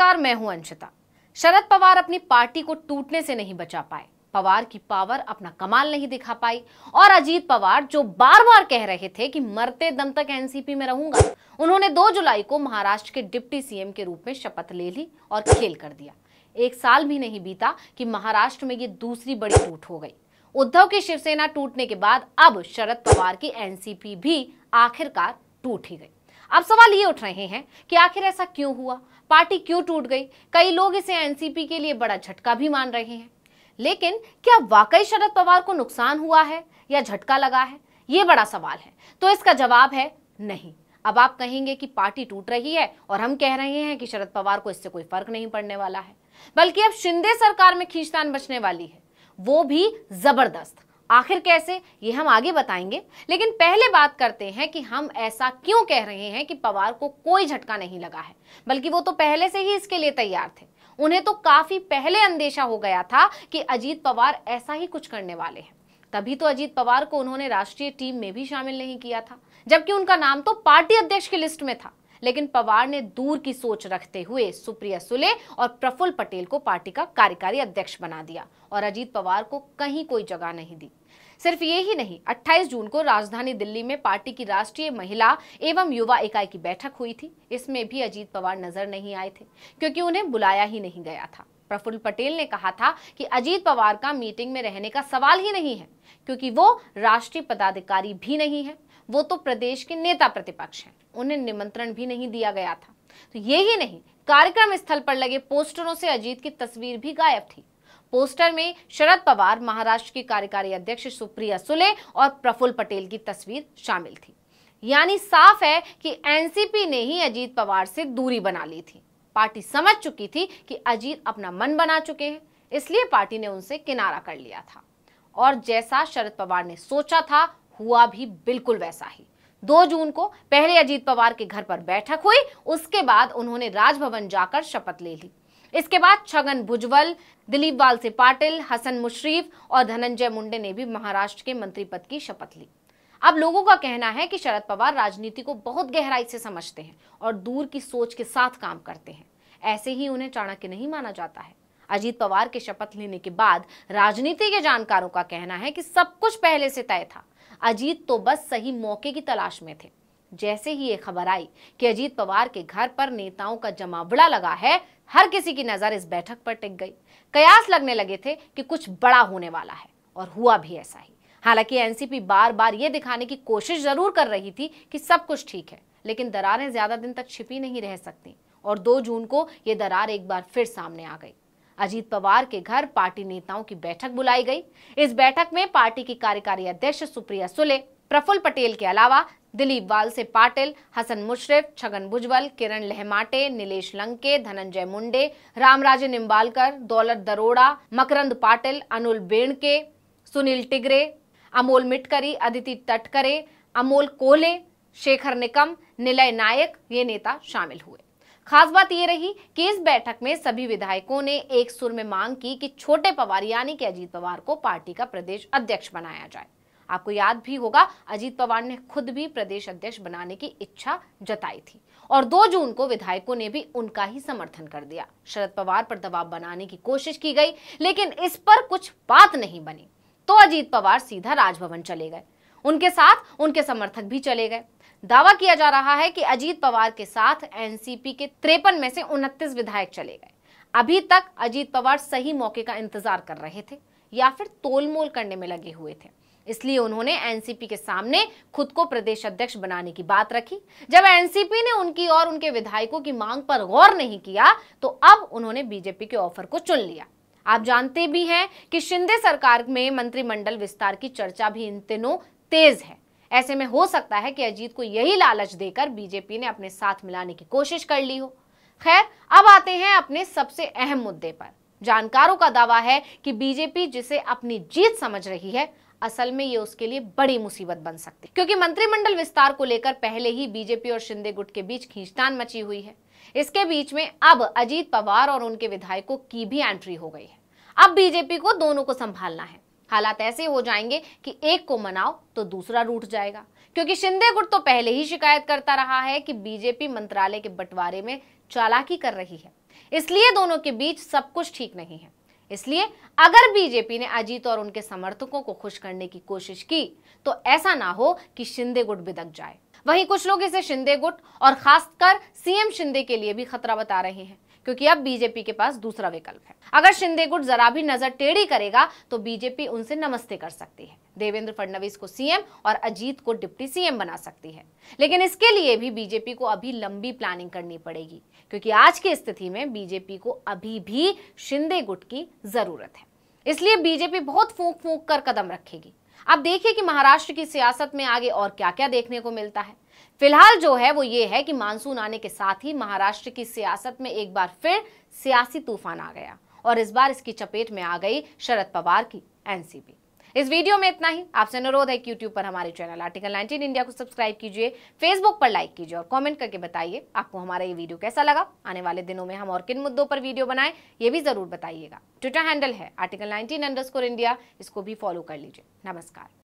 नमस्कार, मैं हूं अंशिता। शरद पवार अपनी पार्टी को टूटने से नहीं बचा पाए, पवार की पावर अपना कमाल नहीं दिखा पाई और अजीत पवार जो बार बार कह रहे थे कि मरते दम तक एनसीपी में रहूंगा, उन्होंने 2 जुलाई को महाराष्ट्र के डिप्टी सीएम के रूप में शपथ ले ली और खेल कर दिया। 1 साल भी नहीं बीता कि महाराष्ट्र में ये दूसरी बड़ी टूट हो गई। उद्धव की शिवसेना टूटने के बाद अब शरद पवार की एनसीपी भी आखिरकार टूट ही गई। अब सवाल ये उठ रहे हैं कि आखिर ऐसा क्यों हुआ, पार्टी क्यों टूट गई। कई लोग इसे एनसीपी के लिए बड़ा झटका भी मान रहे हैं, लेकिन क्या वाकई शरद पवार को नुकसान हुआ है या झटका लगा है, ये बड़ा सवाल है। तो इसका जवाब है नहीं। अब आप कहेंगे कि पार्टी टूट रही है और हम कह रहे हैं कि शरद पवार को इससे कोई फर्क नहीं पड़ने वाला है, बल्कि अब शिंदे सरकार में खींचतान बचने वाली है, वो भी जबरदस्त। आखिर कैसे, ये हम आगे बताएंगे, लेकिन पहले बात करते हैं कि हम ऐसा क्यों कह रहे हैं कि पवार को कोई झटका नहीं लगा है, बल्कि वो तो पहले से ही इसके लिए तैयार थे। उन्हें तो काफी पहले अंदेशा हो गया था कि अजीत पवार ऐसा ही कुछ करने वाले हैं। तभी तो अजीत पवार को उन्होंने राष्ट्रीय टीम में भी शामिल नहीं किया था, जबकि उनका नाम तो पार्टी अध्यक्ष की लिस्ट में था। लेकिन पवार ने दूर की सोच रखते हुए सुप्रिया सुले और प्रफुल्ल पटेल को पार्टी का कार्यकारी अध्यक्ष बना दिया और अजीत पवार को कहीं कोई जगह नहीं दी। सिर्फ ये ही नहीं, 28 जून को राजधानी दिल्ली में पार्टी की राष्ट्रीय महिला एवं युवा इकाई की बैठक हुई थी। इसमें भी अजीत पवार नजर नहीं आए थे, क्योंकि उन्हें बुलाया ही नहीं गया था। प्रफुल्ल पटेल ने कहा था कि अजीत पवार का मीटिंग में रहने का सवाल ही नहीं है, क्योंकि वो राष्ट्रीय पदाधिकारी भी नहीं है, वो तो प्रदेश के नेता प्रतिपक्ष हैं। उन्हें निमंत्रण भी नहीं दिया गया था। तो ये ही नहीं, कार्यक्रम स्थल पर लगे पोस्टरों से अजीत की तस्वीर भी गायब थी। पोस्टर में शरद पवार, महाराष्ट्र की कार्यकारी अध्यक्ष सुप्रिया सुले और प्रफुल्ल पटेल की तस्वीर शामिल थी। यानी साफ है कि एनसीपी ने ही अजीत पवार से दूरी बना ली थी। पार्टी समझ चुकी थी कि अजीत अपना मन बना चुके हैं, इसलिए पार्टी ने उनसे किनारा कर लिया था। और जैसा शरद पवार ने सोचा था, हुआ भी बिल्कुल वैसा ही। 2 जून को पहले अजीत पवार के घर पर बैठक हुई, उसके बाद उन्होंने राजभवन जाकर शपथ ले ली। इसके बाद छगन भुजबल, दिलीप वालसे पाटिल, हसन मुश्रीफ और धनंजय मुंडे ने भी महाराष्ट्र के मंत्री पद की शपथ ली। अब लोगों का कहना है कि शरद पवार राजनीति को बहुत गहराई से समझते हैं और दूर की सोच के साथ काम करते हैं। ऐसे ही उन्हें चाणक्य नहीं माना जाता है। अजीत पवार के शपथ लेने के बाद राजनीति के जानकारों का कहना है कि सब कुछ पहले से तय था। अजीत तो बस सही मौके की तलाश में थे। जैसे ही ये खबर आई कि अजीत पवार के घर पर नेताओं का जमावड़ा लगा है, हर किसी की नजर इस बैठक पर टिक गई। कयास लगने लगे थे कि कुछ बड़ा होने वाला है, और हुआ भी ऐसा ही। हालांकि एनसीपी बार बार ये दिखाने की कोशिश जरूर कर रही थी कि सब कुछ ठीक है, लेकिन दरारें ज्यादा दिन तक छिपी नहीं रह सकती और 2 जून को ये दरार एक बार फिर सामने आ गई। अजीत पवार के घर पार्टी नेताओं की बैठक बुलाई गई। इस बैठक में पार्टी की कार्यकारी अध्यक्ष सुप्रिया सुले, प्रफुल्ल पटेल के अलावा दिलीप वालसे पाटिल, हसन मुश्रीफ, छगन भुजबल, किरण लहमाटे, नीलेश लंके, धनंजय मुंडे, रामराजे निम्बालकर, दौलत दरोड़ा, मकरंद पाटिल, अनुल बेणके, सुनील टिगरे, अमोल मिटकरी, अदिति तटकरे, अमोल कोल्हे, शेखर निकम, निलय नायक, ये नेता शामिल हुए। खास बात यह रही कि इस बैठक में सभी विधायकों ने एक सुर में मांग की कि छोटे पवार यानी कि अजीत पवार को पार्टी का प्रदेश अध्यक्ष बनाया जाए। आपको याद भी होगा, अजीत पवार ने खुद भी प्रदेश अध्यक्ष बनाने की इच्छा जताई थी और 2 जून को विधायकों ने भी उनका ही समर्थन कर दिया। शरद पवार पर दबाव बनाने की कोशिश की गई, लेकिन इस पर कुछ बात नहीं बनी, तो अजीत पवार सीधा राजभवन चले गए। उनके साथ उनके समर्थक भी चले गए। दावा किया जा रहा है कि अजीत पवार के साथ एनसीपी के 53 में से 29 विधायक चले गए। अभी तक अजीत पवार सही मौके का इंतजार कर रहे थे या फिर तोलमोल करने में लगे हुए थे। इसलिए उन्होंने एनसीपी के सामने खुद को प्रदेश अध्यक्ष बनाने की बात रखी। जब एनसीपी ने उनकी और उनके विधायकों की मांग पर गौर नहीं किया, तो अब उन्होंने बीजेपी के ऑफर को चुन लिया। आप जानते भी हैं कि शिंदे सरकार में मंत्रिमंडल विस्तार की चर्चा भी इन दिनों तेज है। ऐसे में हो सकता है कि अजीत को यही लालच देकर बीजेपी ने अपने साथ मिलाने की कोशिश कर ली हो। खैर, अब आते हैं अपने सबसे अहम मुद्दे पर। जानकारों का दावा है कि बीजेपी जिसे अपनी जीत समझ रही है, असल में ये उसके लिए बड़ी मुसीबत बन सकती है, क्योंकि मंत्रिमंडल विस्तार को लेकर पहले ही बीजेपी और शिंदे गुट के बीच खींचतान मची हुई है। इसके बीच में अब अजीत पवार और उनके विधायकों की भी एंट्री हो गई है। अब बीजेपी को दोनों को संभालना है। हालात ऐसे हो जाएंगे कि एक को मनाओ तो दूसरा रूठ जाएगा, क्योंकि शिंदे गुट तो पहले ही शिकायत करता रहा है कि बीजेपी मंत्रालय के बंटवारे में चालाकी कर रही है। इसलिए दोनों के बीच सब कुछ ठीक नहीं है। इसलिए अगर बीजेपी ने अजीत और उनके समर्थकों को खुश करने की कोशिश की तो ऐसा ना हो कि शिंदे गुट बिदक जाए। वहीं कुछ लोग इसे शिंदे गुट और खासकर सीएम शिंदे के लिए भी खतरा बता रहे हैं, क्योंकि अब बीजेपी के पास दूसरा विकल्प है। अगर शिंदे गुट जरा भी नजर टेढ़ी करेगा तो बीजेपी उनसे नमस्ते कर सकती है, देवेंद्र फडणवीस को सीएम और अजीत को डिप्टी सीएम बना सकती है। लेकिन इसके लिए भी बीजेपी को अभी लंबी प्लानिंग करनी पड़ेगी, क्योंकि आज की स्थिति में बीजेपी को अभी भी शिंदे गुट की जरूरत है। इसलिए बीजेपी बहुत फूंक फूंक कर कदम रखेगी। अब देखिए कि महाराष्ट्र की सियासत में आगे और क्या क्या देखने को मिलता है। फिलहाल जो है वो ये है कि मानसून आने के साथ ही महाराष्ट्र की सियासत में एक बार फिर सियासी तूफान आ गया और इस बार इसकी चपेट में आ गई शरद पवार की एनसीपी। इस वीडियो में इतना ही। आपसे अनुरोध है कि यूट्यूब पर हमारे चैनल आर्टिकल 19 इंडिया को सब्सक्राइब कीजिए, फेसबुक पर लाइक कीजिए और कमेंट करके बताइए आपको हमारा ये वीडियो कैसा लगा। आने वाले दिनों में हम और किन मुद्दों पर वीडियो बनाएं ये भी जरूर बताइएगा। ट्विटर हैंडल है article19_India, इसको भी फॉलो कर लीजिए। नमस्कार।